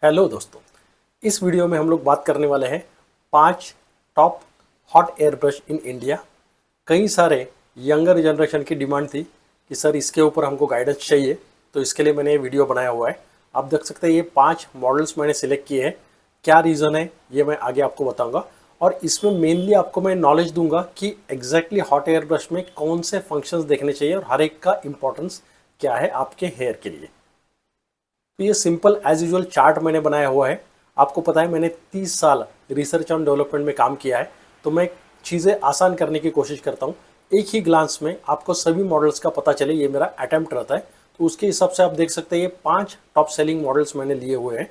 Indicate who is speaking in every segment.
Speaker 1: Hello दोस्तों, इस video में हम लोग बात करने वाले हैं 5 top hot air brush in India. कई सारे यंगर जनरेशन की डिमांड थी कि सर इसके ऊपर हमको गाइडेंस चाहिए, तो इसके लिए मैंने ये वीडियो बनाया हुआ है। आप देख सकते हैं ये 5 मॉडल्स मैंने सिलेक्ट किए हैं। क्या रीज़न है ये मैं आगे आपको बताऊंगा, और इसमें मेनली आपको मैं नॉलेज दूंगा कि एग्जैक्टली हॉट एयर ब्रश में कौन से फंक्शंस देखने चाहिए और हर एक का इंपॉर्टेंस क्या है आपके हेयर के लिए। तो ये सिंपल एज यूजुअल चार्ट मैंने बनाया हुआ है। आपको पता है मैंने 30 साल रिसर्च ऑन डेवलपमेंट में काम किया है, तो मैं चीज़ें आसान करने की कोशिश करता हूँ। एक ही ग्लांस में आपको सभी मॉडल्स का पता चले, ये मेरा अटेम्प्ट रहता है। तो उसके हिसाब से आप देख सकते हैं ये 5 टॉप सेलिंग मॉडल्स मैंने लिए हुए हैं।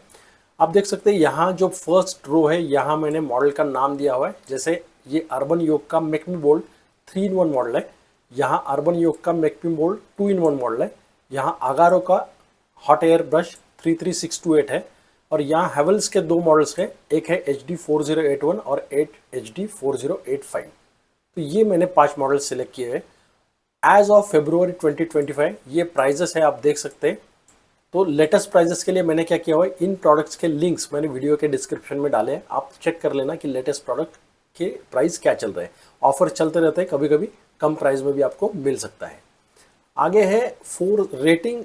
Speaker 1: आप देख सकते हैं यहाँ जो फर्स्ट रो है यहाँ मैंने मॉडल का नाम दिया हुआ है। जैसे ये अर्बन योग का make me bold 3-in-1 model है, यहाँ अर्बन योग का make me bold 2-in-1 model है, यहाँ अगारो का हॉट एयर ब्रश 33628 है, और यहाँ हेवल्स के 2 मॉडल्स हैं, एक है HD4081 और 8 HD4085। तो ये मैंने 5 मॉडल सिलेक्ट किए हैं। एज ऑफ February 2025 ये प्राइजेस है, आप देख सकते हैं। तो लेटेस्ट प्राइजेस के लिए मैंने क्या किया हुआ है, इन प्रोडक्ट्स के लिंक्स मैंने वीडियो के डिस्क्रिप्शन में डाले हैं, आप चेक कर लेना कि लेटेस्ट प्रोडक्ट के प्राइस क्या चल रहे हैं। ऑफर चलते रहते हैं, कभी कभी कम प्राइस में भी आपको मिल सकता है। आगे है 4 रेटिंग,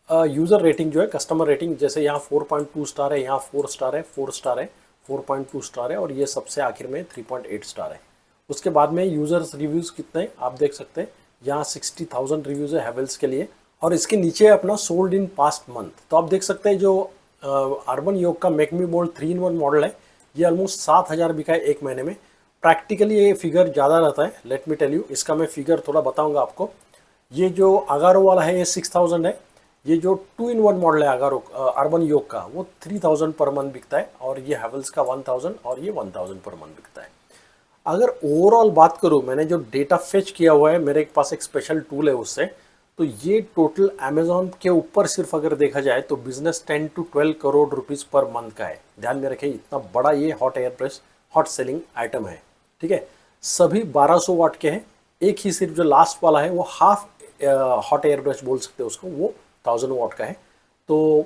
Speaker 1: यूज़र रेटिंग जो है, कस्टमर रेटिंग। जैसे यहाँ 4.2 स्टार है, यहाँ 4 स्टार है, 4 स्टार है, 4.2 स्टार है, और ये सबसे आखिर में 3.8 स्टार है। उसके बाद में यूज़र्स रिव्यूज़ कितने आप देख सकते हैं, यहाँ 60,000 रिव्यूज़ है हेवल्स के लिए, और इसके नीचे अपना सोल्ड इन पास्ट मंथ। तो आप देख सकते हैं जो अर्बन योग का make me bold 3-in-1 model है, ये ऑलमोस्ट 7,000 बिका है एक महीने में। प्रैक्टिकली ये फिगर ज़्यादा रहता है, लेट मी टेल यू, इसका मैं फिगर थोड़ा बताऊँगा आपको। ये जो अगारो वाला है ये 6,000 है, ये जो 2-in-1 मॉडल है अगारो अर्बन योग का वो 3,000 पर मंथ बिकता है, और ये हेवल्स का 1,000 और ये 1,000 पर मंथ बिकता है। अगर ओवरऑल बात करूँ, मैंने जो डेटा फेच किया हुआ है, मेरे पास एक स्पेशल टूल है उससे, तो ये टोटल अमेजोन के ऊपर सिर्फ अगर देखा जाए तो business 10 to 12 crore rupees per month का है। ध्यान में रखें, इतना बड़ा ये hot air brush hot selling item है। ठीक है, सभी 1200 वाट के हैं। एक ही सिर्फ जो लास्ट वाला है वो हाफ हॉट एयर ब्रश बोल सकते हैं उसको, वो 1000 वाट का है। तो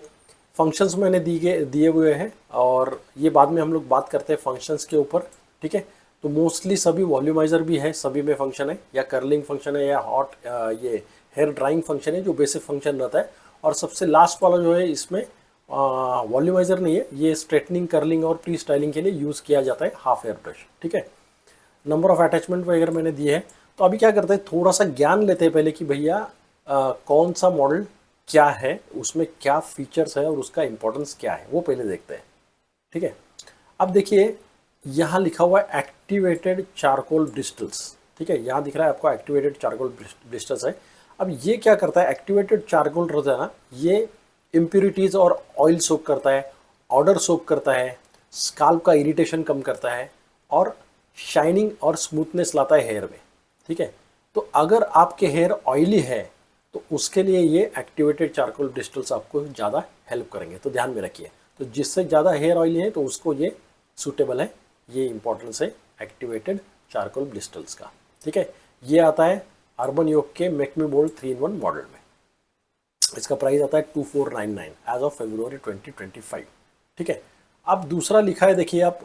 Speaker 1: फंक्शंस मैंने दिए हुए हैं, और ये बाद में हम लोग बात करते हैं फंक्शंस के ऊपर। ठीक है, तो मोस्टली सभी वॉल्यूमाइजर भी है, सभी में फंक्शन है, या कर्लिंग फंक्शन है, या हॉट ये हेयर ड्राइंग फंक्शन है जो बेसिक फंक्शन रहता है। और सबसे लास्ट वाला जो है इसमें वॉल्यूमाइजर नहीं है, ये स्ट्रेटनिंग, कर्लिंग और प्री स्टाइलिंग के लिए यूज़ किया जाता है हाफ एयर ब्रश। ठीक है, नंबर ऑफ अटैचमेंट वगैरह मैंने दिए हैं। तो अभी क्या करते हैं, थोड़ा सा ज्ञान लेते हैं पहले कि भैया कौन सा मॉडल क्या है, उसमें क्या फीचर्स है और उसका इंपॉर्टेंस क्या है, वो पहले देखते हैं। ठीक है, अब देखिए यहाँ लिखा हुआ है एक्टिवेटेड चारकोल ब्रिस्टल्स। ठीक है, यहाँ दिख रहा है आपको एक्टिवेटेड चारकोल ब्रिस्टल्स है। अब ये क्या करता है, एक्टिवेटेड चारकोल रहता है ना, ये इम्प्यूरिटीज़ और ऑयल सोक करता है, ऑर्डर सोक करता है, स्काल्प का इरिटेशन कम करता है, और शाइनिंग और स्मूथनेस लाता है हेयर में। ठीक है, तो अगर आपके हेयर ऑयली है तो उसके लिए ये एक्टिवेटेड चारकोल ब्रिस्टल्स आपको ज़्यादा हेल्प करेंगे, तो ध्यान में रखिए। तो जिससे ज़्यादा हेयर ऑयली है तो उसको ये सूटेबल है, ये इंपॉर्टेंस है एक्टिवेटेड चारकोल ब्रिस्टल्स का। ठीक है, ये आता है अर्बन योग के make me bold 3-in-1 model में। इसका प्राइस आता है 2499 एज ऑफ February 2025। ठीक है, अब दूसरा लिखा है, देखिए आप,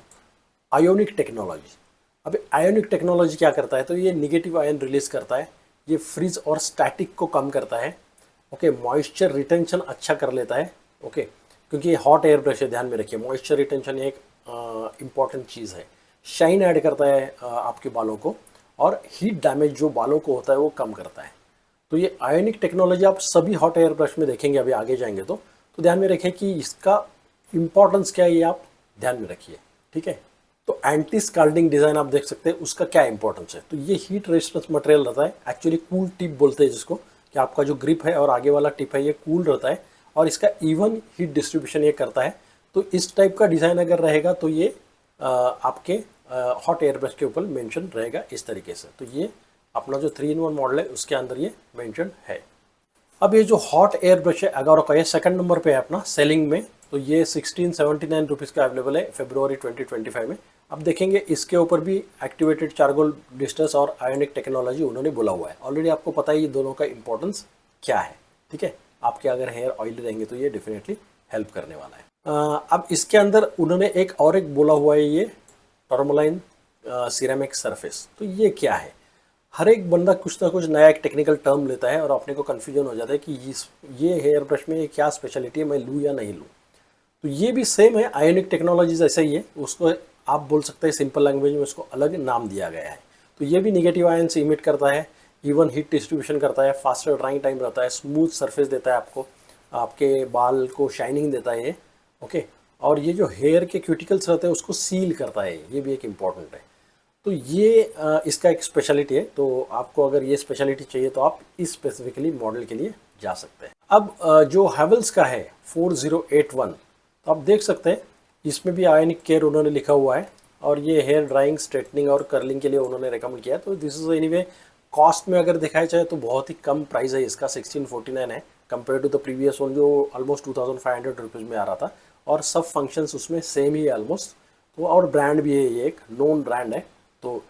Speaker 1: आयोनिक टेक्नोलॉजी। अब आयोनिक टेक्नोलॉजी क्या करता है, तो ये निगेटिव आयन रिलीज करता है, ये फ्रीज और स्टैटिक को कम करता है। ओके, मॉइस्चर रिटेंशन अच्छा कर लेता है। ओके, क्योंकि ये हॉट एयर ब्रश है, ध्यान में रखिए, मॉइस्चर रिटेंशन एक इम्पॉर्टेंट चीज़ है। शाइन ऐड करता है आपके बालों को, और हीट डैमेज जो बालों को होता है वो कम करता है। तो ये आयोनिक टेक्नोलॉजी आप सभी हॉट एयर ब्रश में देखेंगे, अभी आगे जाएंगे तो ध्यान में रखें कि इसका इंपॉर्टेंस क्या है, ये आप ध्यान में रखिए। ठीक है, तो एंटी स्काल्डिंग डिज़ाइन आप देख सकते हैं, उसका क्या इंपॉर्टेंस है। तो ये हीट रेजिस्टेंस मटेरियल रहता है, एक्चुअली कूल टिप बोलते हैं जिसको, कि आपका जो ग्रिप है और आगे वाला टिप है ये कूल रहता है, और इसका इवन हीट डिस्ट्रीब्यूशन ये करता है। तो इस टाइप का डिज़ाइन अगर रहेगा तो ये आपके हॉट एयर ब्रश के ऊपर मेंशन रहेगा इस तरीके से। तो ये अपना जो 3-in-1 मॉडल है उसके अंदर ये मेंशन है। अब ये जो हॉट एयर ब्रश है अगारो का, ये सेकंड नंबर पे है अपना सेलिंग में। तो ये 1679 रुपीज़ का अवेलेबल है February 2025 में। अब देखेंगे इसके ऊपर भी एक्टिवेटेड चारकोल ब्लिस्टर्स और आयोनिक टेक्नोलॉजी उन्होंने बोला हुआ है। ऑलरेडी आपको पता है ये दोनों का इंपॉर्टेंस क्या है। ठीक है, आपके अगर हेयर ऑयली रहेंगे तो ये डेफिनेटली हेल्प करने वाला है। अब इसके अंदर उन्होंने एक और एक बोला हुआ है, ये टर्मोलाइन सिरेमिक सरफेस। तो ये क्या है? हर एक बंदा कुछ ना कुछ नया एक टेक्निकल टर्म लेता है और अपने को कन्फ्यूजन हो जाता है कि ये हेयर ब्रश में ये क्या स्पेशलिटी है, मैं लूँ या नहीं लूँ। तो ये भी सेम है, आयोनिक टेक्नोलॉजीज ऐसा ही है, उसको आप बोल सकते हैं सिंपल लैंग्वेज में उसको अलग नाम दिया गया है। तो ये भी निगेटिव आयन से इमिट करता है, इवन हीट डिस्ट्रीब्यूशन करता है, फास्टर ड्राइंग टाइम रहता है, स्मूथ सरफेस देता है आपको, आपके बाल को शाइनिंग देता है ये। ओके, और ये जो हेयर के क्यूटिकल्स रहते हैं उसको सील करता है, ये भी एक इम्पॉर्टेंट है। तो ये इसका एक स्पेशलिटी है। तो आपको अगर ये स्पेशलिटी चाहिए तो आप इस स्पेसिफिकली मॉडल के लिए जा सकते हैं। अब जो हैवेल्स का है 4081, तो आप देख सकते हैं इसमें भी आयनिक केयर उन्होंने लिखा हुआ है, और ये हेयर ड्राइंग, स्ट्रेटनिंग और कर्लिंग के लिए उन्होंने रेकमेंड किया है। तो दिस इज एनीवे, कॉस्ट में अगर दिखाया जाए तो बहुत ही कम प्राइस है इसका, 1649 है compare to the previous one जो ऑलमोस्ट 2500 रुपीज़ में आ रहा था, और सब फंक्शंस उसमें सेम ही है ऑलमोस्ट। तो और ब्रांड भी है, ये एक नोन ब्रांड है। तो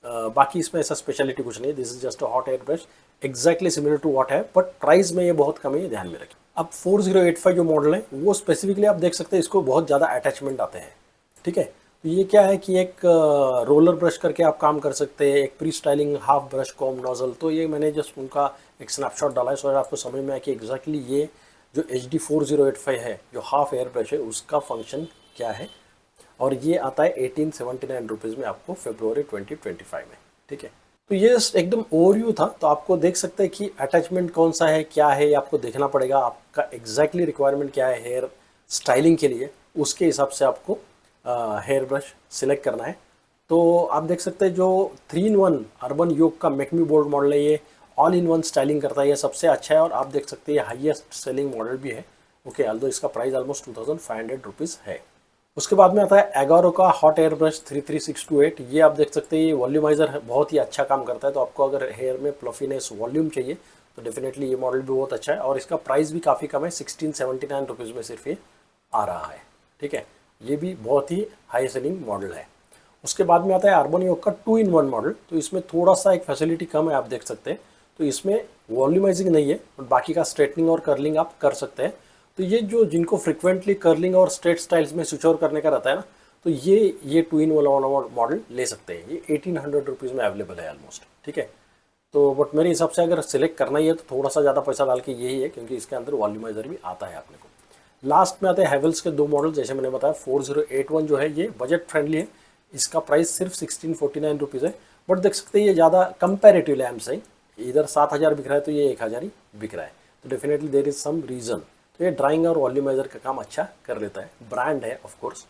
Speaker 1: बाकी इसमें ऐसा स्पेशलिटी कुछ नहीं है, this is just a hot air brush exactly similar to what है, बट प्राइस में ये बहुत कम है, ये ध्यान में रखें। अब 4085 जो मॉडल है वो स्पेसिफिकली आप देख सकते हैं इसको बहुत ज़्यादा अटैचमेंट आते हैं। ठीक है, तो ये क्या है कि एक रोलर ब्रश करके आप काम कर सकते हैं, एक pre styling half brush com nozzle. तो ये मैंने जस्ट उनका एक स्नैपशॉट डाला है सो आपको समझ में आया कि एग्जैक्टली ये जो HD 4085 है जो हाफ एयर ब्रश है उसका फंक्शन क्या है। और ये आता है 1879 रुपीज़ में आपको फरवरी 2025 में। ठीक है, तो ये एकदम ओवरव्यू था। तो आपको देख सकते हैं कि अटैचमेंट कौन सा है, क्या है, ये आपको देखना पड़ेगा, आपका एग्जैक्टली रिक्वायरमेंट क्या है हेयर स्टाइलिंग के लिए, उसके हिसाब से आपको हेयर ब्रश सिलेक्ट करना है। तो आप देख सकते हैं जो 3-in-1 अर्बन योग का मेकमी बोल्ड मॉडल है, ये ऑल इन वन स्टाइलिंग करता है, ये सबसे अच्छा है। और आप देख सकते हैं ये हाईएस्ट सेलिंग मॉडल भी है। ओके, ऑल्दो इसका प्राइस ऑलमोस्ट 2500 रुपीज़ है। उसके बाद में आता है एगारो का हॉट एयर ब्रश 33628। ये आप देख सकते हैं ये वॉल्यूमाइजर बहुत ही अच्छा काम करता है। तो आपको अगर हेयर में प्लफीनेस वॉल्यूम चाहिए तो डेफिनेटली ये मॉडल भी बहुत अच्छा है, और इसका प्राइस भी काफ़ी कम है, 1679 रुपीज़ में सिर्फ ये आ रहा है। ठीक है, ये भी बहुत ही हाई सेलिंग मॉडल है। उसके बाद में आता है अर्बन योग का 2-in-1 मॉडल। तो इसमें थोड़ा सा एक फैसिलिटी कम है, आप देख सकते हैं। तो इसमें वॉल्यूमाइजिंग नहीं है, और बाकी का स्ट्रेटनिंग और कर्लिंग आप कर सकते हैं। तो ये जो जिनको फ्रिक्वेंटली कर्लिंग और स्ट्रेट स्टाइल्स में स्विच ओवर करने का रहता है ना, तो ये 2-in-1 मॉडल ले सकते हैं। ये 1800 रुपीज़ में अवेलेबल है ऑलमोस्ट। ठीक है, तो बट मेरे हिसाब से अगर सिलेक्ट करना ही है तो थोड़ा सा ज़्यादा पैसा डाल के यही है, क्योंकि इसके अंदर वॉल्यूमाइजर भी आता है अपने को। लास्ट में आते हैं हैवेल्स के दो मॉडल, जैसे मैंने बताया 4081 जो है ये बजट फ्रेंडली है, इसका प्राइस सिर्फ 1649 रुपीज़ है। बट देख सकते हैं ये ज़्यादा कंपेरेटिवली आई एम सेइंग, इधर 7000 बिक रहा है तो ये 1000 ही बिक रहा है। तो definitely there is some reason. तो ये ड्राइंग और वॉल्यूमाइजर का काम अच्छा कर लेता है, ब्रांड है ऑफ कोर्स।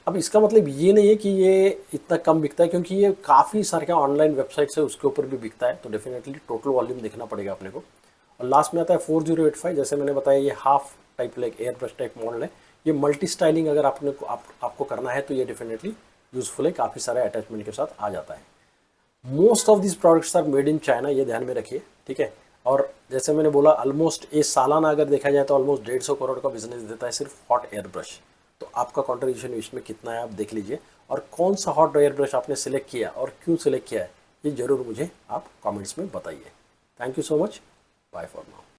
Speaker 1: अब इसका मतलब ये नहीं है कि ये इतना कम बिकता है, क्योंकि ये काफ़ी सारे ऑनलाइन वेबसाइट्स है उसके ऊपर भी बिकता है। तो डेफिनेटली टोटल वॉल्यूम देखना पड़ेगा अपने को। और लास्ट में आता है 4085, जैसे मैंने बताया ये half type like air brush type model है। ये मल्टी स्टाइलिंग अगर आपको करना है तो ये डेफिनेटली यूजफुल है, काफ़ी सारे अटैचमेंट के साथ आ जाता है। Most of this products are made in China, ये ध्यान में रखिए। ठीक है, और जैसे मैंने बोला ऑलमोस्ट ये सालाना अगर देखा जाए तो ऑलमोस्ट 150 करोड़ का बिजनेस देता है सिर्फ हॉट एयर ब्रश। तो आपका कंट्रीब्यूशन इसमें कितना है आप देख लीजिए, और कौन सा हॉट एयर ब्रश आपने सिलेक्ट किया और क्यों सिलेक्ट किया है ये ज़रूर मुझे आप कमेंट्स में बताइए। Thank you so much, bye for now.